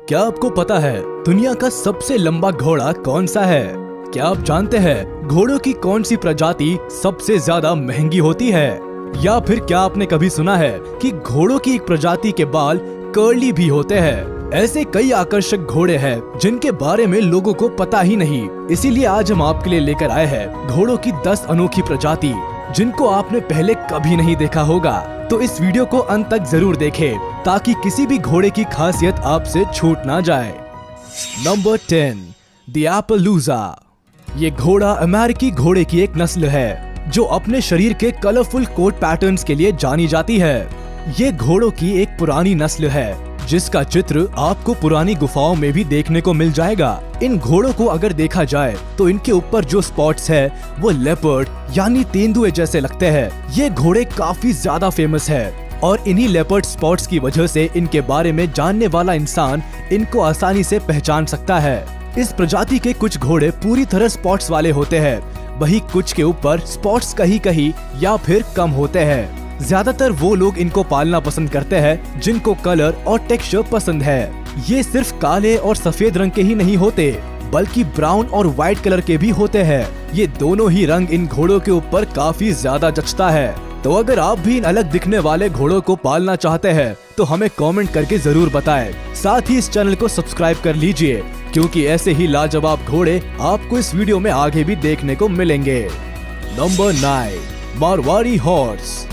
क्या आपको पता है दुनिया का सबसे लंबा घोड़ा कौन सा है? क्या आप जानते हैं घोड़ों की कौन सी प्रजाति सबसे ज्यादा महंगी होती है? या फिर क्या आपने कभी सुना है कि घोड़ों की एक प्रजाति के बाल कर्ली भी होते हैं? ऐसे कई आकर्षक घोड़े हैं जिनके बारे में लोगों को पता ही नहीं। इसीलिए आज हम आपके लिए लेकर आए हैं घोड़ों की 10 अनोखी प्रजाति जिनको आपने पहले कभी नहीं देखा होगा। तो इस वीडियो को अंत तक जरूर देखें ताकि किसी भी घोड़े की खासियत आपसे छूट ना जाए। Number 10, the Appaloosa. ये घोड़ा अमेरिकी घोड़े की एक नस्ल है जो अपने शरीर के कलरफुल कोट पैटर्न्स के लिए जानी जाती है। ये घोड़ों की एक पुरानी नस्ल है जिसका चित्र आपको पुरानी गुफाओं में भी देखने को मिल जाएगा। इन घोड़ों को अगर देखा जाए तो इनके ऊपर जो स्पॉट्स है वो लेपर्ड यानी तेंदुए जैसे लगते हैं। ये घोड़े काफी ज्यादा फेमस है और इन्हीं लेपर्ड स्पॉट्स की वजह से इनके बारे में जानने वाला इंसान इनको आसानी से पहचान सकता है। इस प्रजाति के कुछ घोड़े पूरी तरह स्पॉट्स वाले होते हैं, वही कुछ के ऊपर स्पॉट्स कहीं कहीं या फिर कम होते हैं। ज्यादातर वो लोग इनको पालना पसंद करते हैं जिनको कलर और टेक्सचर पसंद है। ये सिर्फ काले और सफेद रंग के ही नहीं होते बल्कि ब्राउन और व्हाइट कलर के भी होते हैं। ये दोनों ही रंग इन घोड़ों के ऊपर काफी ज्यादा जचता है। तो अगर आप भी इन अलग दिखने वाले घोड़ों को पालना चाहते हैं तो हमें कमेंट करके जरूर बताएं। साथ ही इस चैनल को सब्सक्राइब कर लीजिए क्योंकि ऐसे ही लाजवाब घोड़े आपको इस वीडियो में आगे भी देखने को मिलेंगे। Number 9, Marwari horse.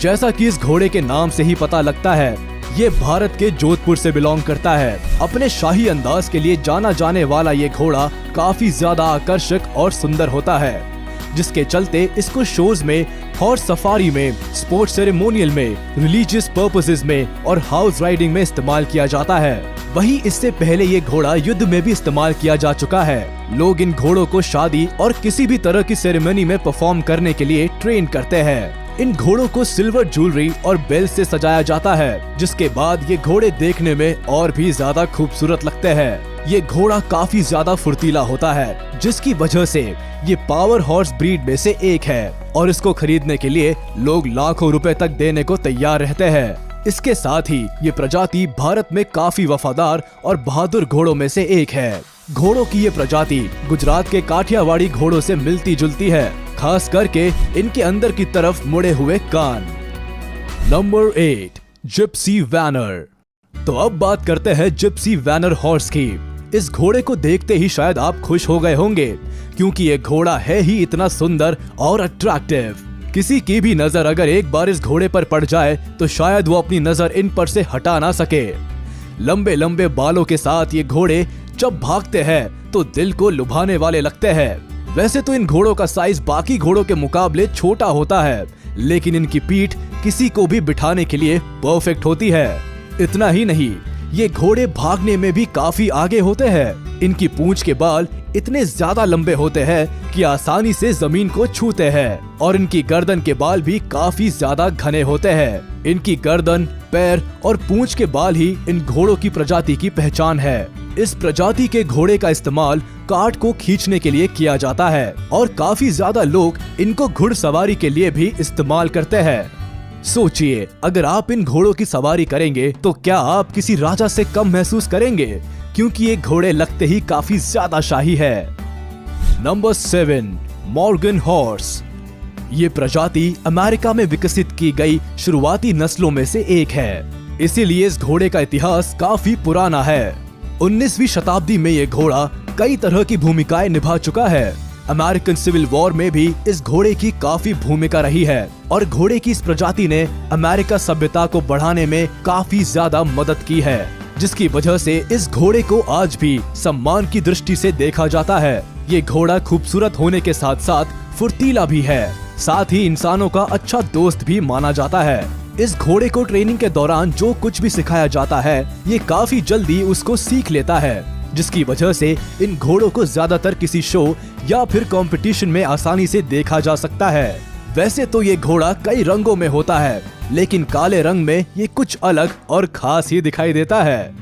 जैसा कि इस घोड़े के नाम से ही पता लगता है ये भारत के जोधपुर से बिलोंग करता है। अपने शाही अंदाज के लिए जाना जाने वाला ये घोड़ा काफी ज्यादा आकर्षक और सुंदर होता है जिसके चलते इसको शोज में, हॉर्स सफारी में, स्पोर्ट्स सेरेमोनियल में, रिलीजियस पर्पसेस में और हाउस राइडिंग में इस्तेमाल किया जाता है। वहीं इससे पहले ये घोड़ा युद्ध में भी इस्तेमाल किया जा चुका है। लोग इन घोड़ों को शादी और किसी भी तरह की सेरेमनी में परफॉर्म करने के लिए ट्रेन करते हैं। इन घोड़ों को सिल्वर ज्वेलरी और बेल से सजाया जाता है जिसके बाद ये घोड़े देखने में और भी ज्यादा खूबसूरत लगते हैं। ये घोड़ा काफी ज्यादा फुर्तीला होता है जिसकी वजह से ये पावर हॉर्स ब्रीड में से एक है और इसको खरीदने के लिए लोग लाखों रुपए तक देने को तैयार रहते हैं। इसके साथ ही ये प्रजाति भारत में काफी वफादार और बहादुर घोड़ों में से एक है। घोड़ों की ये प्रजाति गुजरात के काठियावाड़ी घोड़ों से मिलती जुलती है, खास करके इनके अंदर की तरफ मुड़े हुए कान। Number 8, Gypsy वैनर। तो अब बात करते हैं जिप्सी वैनर हॉर्स की। इस घोड़े को देखते ही शायद आप खुश हो गए होंगे क्योंकि ये घोड़ा है ही इतना सुंदर और अट्रैक्टिव। किसी की भी नजर अगर एक बार इस घोड़े पर पड़ जाए तो शायद वो अपनी नजर इन पर से हटा ना सके। लंबे लंबे बालों के साथ ये घोड़े जब भागते हैं तो दिल को लुभाने वाले लगते हैं। वैसे तो इन घोड़ों का साइज बाकी घोड़ों के मुकाबले छोटा होता है लेकिन इनकी पीठ किसी को भी बिठाने के लिए परफेक्ट होती है। इतना ही नहीं, ये घोड़े भागने में भी काफी आगे होते हैं। इनकी पूंछ के बाल इतने ज्यादा लंबे होते हैं कि आसानी से जमीन को छूते हैं और इनकी गर्दन के बाल भी काफी ज्यादा घने होते हैं। इनकी गर्दन, पैर और पूंछ के बाल ही इन घोड़ों की प्रजाति की पहचान है। इस प्रजाति के घोड़े का इस्तेमाल कार्ट को खींचने के लिए किया जाता है और काफी ज्यादा लोग इनको घुड़सवारी के लिए भी इस्तेमाल करते हैं। सोचिए, अगर आप इन घोड़ों की सवारी करेंगे तो क्या आप किसी राजा से कम महसूस करेंगे क्योंकि ये घोड़े लगते ही काफी ज्यादा शाही है। Number 7, Morgan horse. ये प्रजाति अमेरिका में विकसित की गई शुरुआती नस्लों में से एक है, इसीलिए इस घोड़े का इतिहास काफी पुराना है। 19वीं शताब्दी में ये घोड़ा कई तरह की भूमिकाएं निभा चुका है। अमेरिकन सिविल वॉर में भी इस घोड़े की काफी भूमिका रही है और घोड़े की इस प्रजाति ने अमेरिका सभ्यता को बढ़ाने में काफी ज्यादा मदद की है जिसकी वजह से इस घोड़े को आज भी सम्मान की दृष्टि से देखा जाता है। ये घोड़ा खूबसूरत होने के साथ साथ फुर्तीला भी है, साथ ही इंसानों का अच्छा दोस्त भी माना जाता है। इस घोड़े को ट्रेनिंग के दौरान जो कुछ भी सिखाया जाता है ये काफी जल्दी उसको सीख लेता है जिसकी वजह से इन घोड़ों को ज्यादातर किसी शो या फिर कंपटीशन में आसानी से देखा जा सकता है। वैसे तो ये घोड़ा कई रंगों में होता है लेकिन काले रंग में ये कुछ अलग और खास ही दिखाई देता है।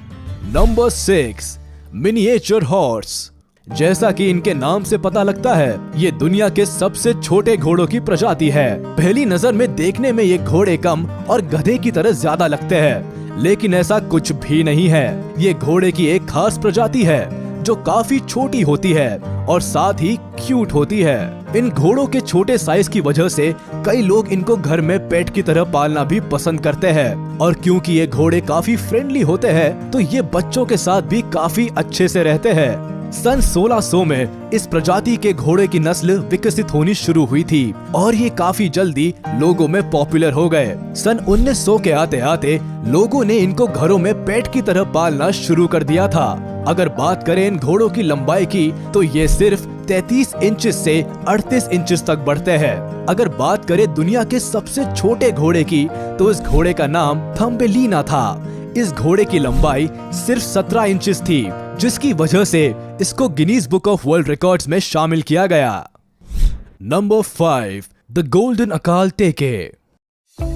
Number 6, miniature horse. जैसा कि इनके नाम से पता लगता है ये दुनिया के सबसे छोटे घोड़ों की प्रजाति है। पहली नजर में देखने में ये घोड़े कम और गधे की तरह ज्यादा लगते हैं लेकिन ऐसा कुछ भी नहीं है। ये घोड़े की एक खास प्रजाति है जो काफी छोटी होती है और साथ ही क्यूट होती है। इन घोड़ों के छोटे साइज की वजह से कई लोग इनको घर में पेट की तरह पालना भी पसंद करते हैं और क्योंकि ये घोड़े काफी फ्रेंडली होते हैं तो ये बच्चों के साथ भी काफी अच्छे से रहते हैं। सन 1600 में इस प्रजाति के घोड़े की नस्ल विकसित होनी शुरू हुई थी और ये काफी जल्दी लोगों में पॉपुलर हो गए। सन 1900 के आते आते लोगों ने इनको घरों में पेट की तरह पालना शुरू कर दिया था। अगर बात करें इन घोड़ों की लंबाई की तो ये सिर्फ 33 इंच से 38 इंच तक बढ़ते हैं। अगर बात करें दुनिया के सबसे छोटे घोड़े की तो इस घोड़े का नाम थम्बेलिना था। इस घोड़े की लंबाई सिर्फ 17 इंच थी, जिसकी वजह से इसको Guinness book of world records में शामिल किया गया। नंबर 5, द गोल्डन अकाल टेके।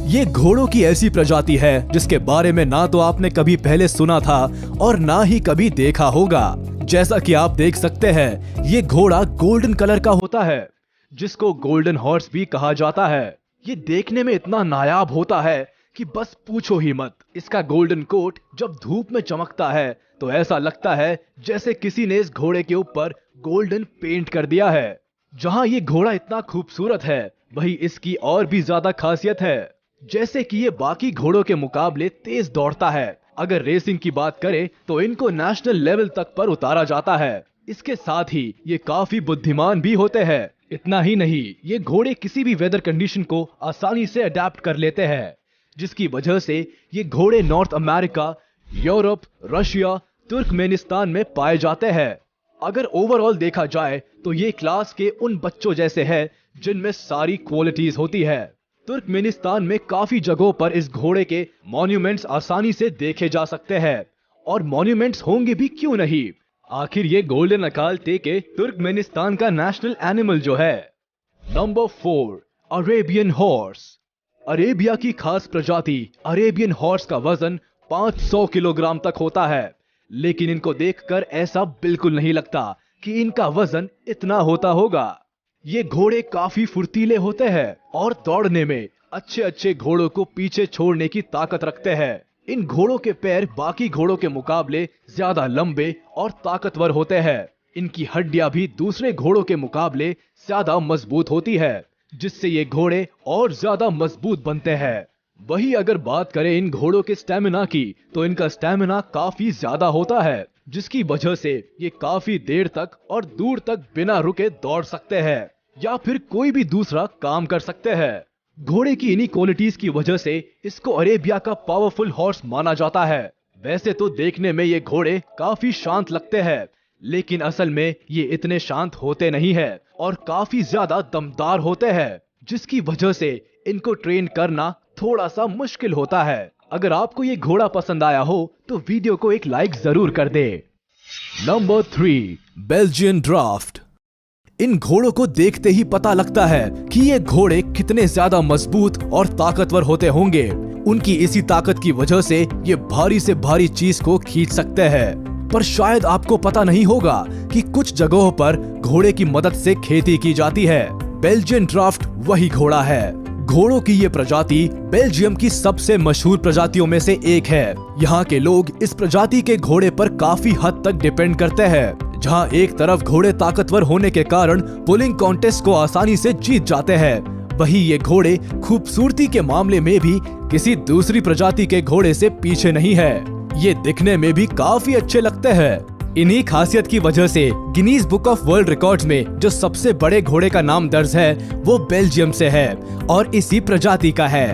ये घोड़ों की ऐसी प्रजाति है जिसके बारे में ना तो आपने कभी पहले सुना था और ना ही कभी देखा होगा। जैसा कि आप देख सकते हैं, ये घोड़ा गोल्डन कलर का होता है जिसको गोल्डन हॉर्स भी कहा जाता है। ये देखने में इतना नायाब होता है कि बस पूछो ही मत। इसका गोल्डन कोट जब धूप में चमकता है तो ऐसा लगता है जैसे किसी ने इस घोड़े के ऊपर गोल्डन पेंट कर दिया है। जहां ये घोड़ा इतना खूबसूरत है वही इसकी और भी ज्यादा खासियत है, जैसे कि ये बाकी घोड़ों के मुकाबले तेज दौड़ता है। अगर रेसिंग की बात करें तो इनको नेशनल लेवल तक पर उतारा जाता है। इसके साथ ही ये काफी बुद्धिमान भी होते हैं। इतना ही नहीं, ये घोड़े किसी भी वेदर कंडीशन को आसानी से अडेप्ट कर लेते हैं, जिसकी वजह से ये घोड़े north America, Europe, Russia, Turkmenistan में पाए जाते हैं। अगर ओवरऑल देखा जाए तो ये क्लास के उन बच्चों जैसे हैं जिनमें सारी क्वालिटीज होती है। तुर्कमेनिस्तान में काफी जगहों पर इस घोड़े के मॉन्यूमेंट्स आसानी से देखे जा सकते हैं और मॉन्यूमेंट्स होंगे भी क्यों नहीं। आखिर ये गोल्डन अकाल टेके तुर्कमेनिस्तान का नेशनल एनिमल जो है। Number 4, Arabian horse. अरेबिया की खास प्रजाति अरेबियन हॉर्स का वजन 500 किलोग्राम तक होता है, लेकिन इनको देखकर ऐसा बिल्कुल नहीं लगता कि इनका वजन इतना होता होगा। ये घोड़े काफी फुर्तीले होते हैं और दौड़ने में अच्छे घोड़ों को पीछे छोड़ने की ताकत रखते हैं। इन घोड़ों के पैर बाकी घोड़ों के मुकाबले ज्यादा लंबे और ताकतवर होते हैं। इनकी हड्डियां भी दूसरे घोड़ों के मुकाबले ज्यादा मजबूत होती है, जिससे ये घोड़े और ज्यादा मजबूत बनते हैं। वही अगर बात करें इन घोड़ों के स्टेमिना की तो इनका स्टेमिना काफी ज्यादा होता है, जिसकी वजह से ये काफी देर तक और दूर तक बिना रुके दौड़ सकते हैं या फिर कोई भी दूसरा काम कर सकते हैं। घोड़े की इन्हीं क्वालिटीज की वजह से इसको अरेबिया का पावरफुल हॉर्स माना जाता है। वैसे तो देखने में ये घोड़े काफी शांत लगते हैं, लेकिन असल में ये इतने शांत होते नहीं है और काफी ज्यादा दमदार होते हैं, जिसकी वजह से इनको ट्रेन करना थोड़ा सा मुश्किल होता है। अगर आपको ये घोड़ा पसंद आया हो तो वीडियो को एक लाइक जरूर कर दे। Number 3, Belgian draft. इन घोड़ों को देखते ही पता लगता है कि ये घोड़े कितने ज्यादा मजबूत और ताकतवर होते होंगे। उनकी इसी ताकत की वजह से ये भारी से भारी चीज को खींच सकते हैं। पर शायद आपको पता नहीं होगा कि कुछ जगहों पर घोड़े की मदद से खेती की जाती है। बेल्जियन ड्राफ्ट वही घोड़ा है। घोड़ों की ये प्रजाति बेल्जियम की सबसे मशहूर प्रजातियों में से एक है। यहाँ के लोग इस प्रजाति के घोड़े पर काफी हद तक डिपेंड करते हैं। जहाँ एक तरफ घोड़े ताकतवर होने के कारण पुलिंग कॉन्टेस्ट को आसानी से जीत जाते हैं, वही ये घोड़े खूबसूरती के मामले में भी किसी दूसरी प्रजाति के घोड़े से पीछे नहीं है। ये दिखने में भी काफी अच्छे लगते हैं। इन्हीं खासियत की वजह से Guinness book of world records में जो सबसे बड़े घोड़े का नाम दर्ज है वो बेल्जियम से है और इसी प्रजाति का है।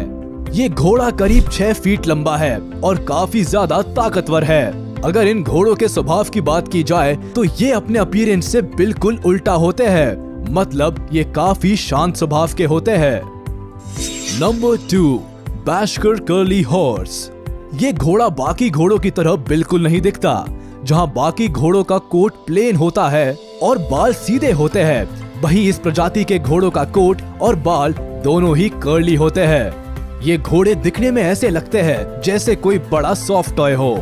ये घोड़ा करीब 6 फीट लंबा है और काफी ज्यादा ताकतवर है। अगर इन घोड़ों के स्वभाव की बात की जाए तो ये अपने अपीयरेंस से बिल्कुल उल्टा होते हैं, मतलब ये काफी शांत स्वभाव के होते हैं। Number 2, Bashkir curly horse. ये घोड़ा बाकी घोड़ों की तरह बिल्कुल नहीं दिखता। जहां बाकी घोड़ों का कोट प्लेन होता है और बाल सीधे होते हैं, वहीं इस प्रजाति के घोड़ों का कोट और बाल दोनों ही कर्ली होते हैं। ये घोड़े दिखने में ऐसे लगते हैं जैसे कोई बड़ा सॉफ्ट टॉय हो।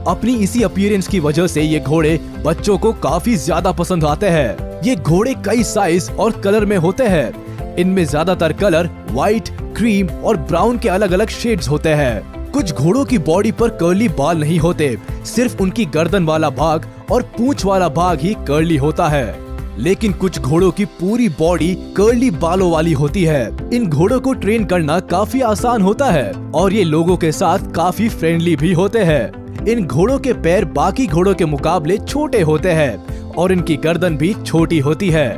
अपनी इसी अपीयरेंस की वजह से ये घोड़े बच्चों को काफी ज्यादा पसंद आते हैं। ये घोड़े कई साइज और कलर में होते हैं। इनमें ज्यादातर कलर व्हाइट, क्रीम और ब्राउन के अलग अलग शेड्स होते हैं। कुछ घोड़ों की बॉडी पर कर्ली बाल नहीं होते, सिर्फ उनकी गर्दन वाला भाग और पूंछ वाला भाग ही कर्ली होता है। लेकिन कुछ घोड़ों की पूरी बॉडी कर्ली बालों वाली होती है। इन घोड़ों को ट्रेन करना काफी आसान होता है और ये लोगों के साथ काफी फ्रेंडली भी होते हैं। इन घोड़ों के पैर बाकी घोड़ों के मुकाबले छोटे होते हैं और इनकी गर्दन भी छोटी होती है।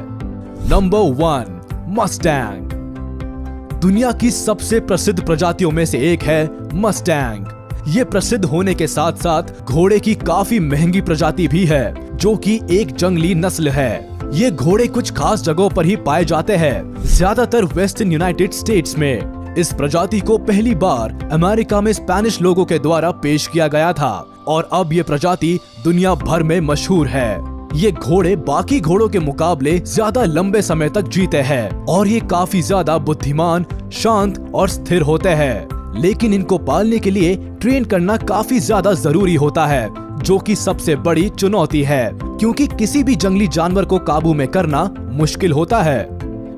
Number 1, Mustang. दुनिया की सबसे प्रसिद्ध प्रजातियों में से एक है मस्टैंग। ये प्रसिद्ध होने के साथ साथ घोड़े की काफी महंगी प्रजाति भी है, जो कि एक जंगली नस्ल है। ये घोड़े कुछ खास जगहों पर ही पाए जाते हैं, ज्यादातर वेस्टर्न यूनाइटेड स्टेट्स में। इस प्रजाति को पहली बार अमेरिका में स्पेनिश लोगों के द्वारा पेश किया गया था और अब ये प्रजाति दुनिया भर में मशहूर है। ये घोड़े बाकी घोड़ों के मुकाबले ज्यादा लंबे समय तक जीते हैं और ये काफी ज्यादा बुद्धिमान, शांत और स्थिर होते हैं। लेकिन इनको पालने के लिए ट्रेन करना काफी ज्यादा जरूरी होता है, जो कि सबसे बड़ी चुनौती है, क्योंकि किसी भी जंगली जानवर को काबू में करना मुश्किल होता है।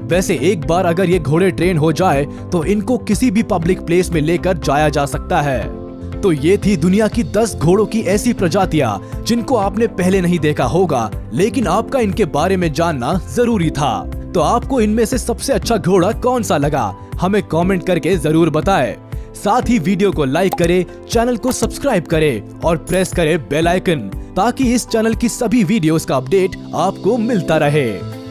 वैसे एक बार अगर ये घोड़े ट्रेन हो जाए तो इनको किसी भी पब्लिक प्लेस में लेकर जाया जा सकता है। तो ये थी दुनिया की 10 घोड़ों की ऐसी प्रजातियां जिनको आपने पहले नहीं देखा होगा, लेकिन आपका इनके बारे में जानना जरूरी था। तो आपको इनमें से सबसे अच्छा घोड़ा कौन सा लगा, हमें कमेंट करके जरूर बताएं। साथ ही वीडियो को लाइक करें, चैनल को सब्सक्राइब करें और प्रेस करें बेल आइकन, ताकि इस चैनल की सभी वीडियोस का अपडेट आपको मिलता रहे।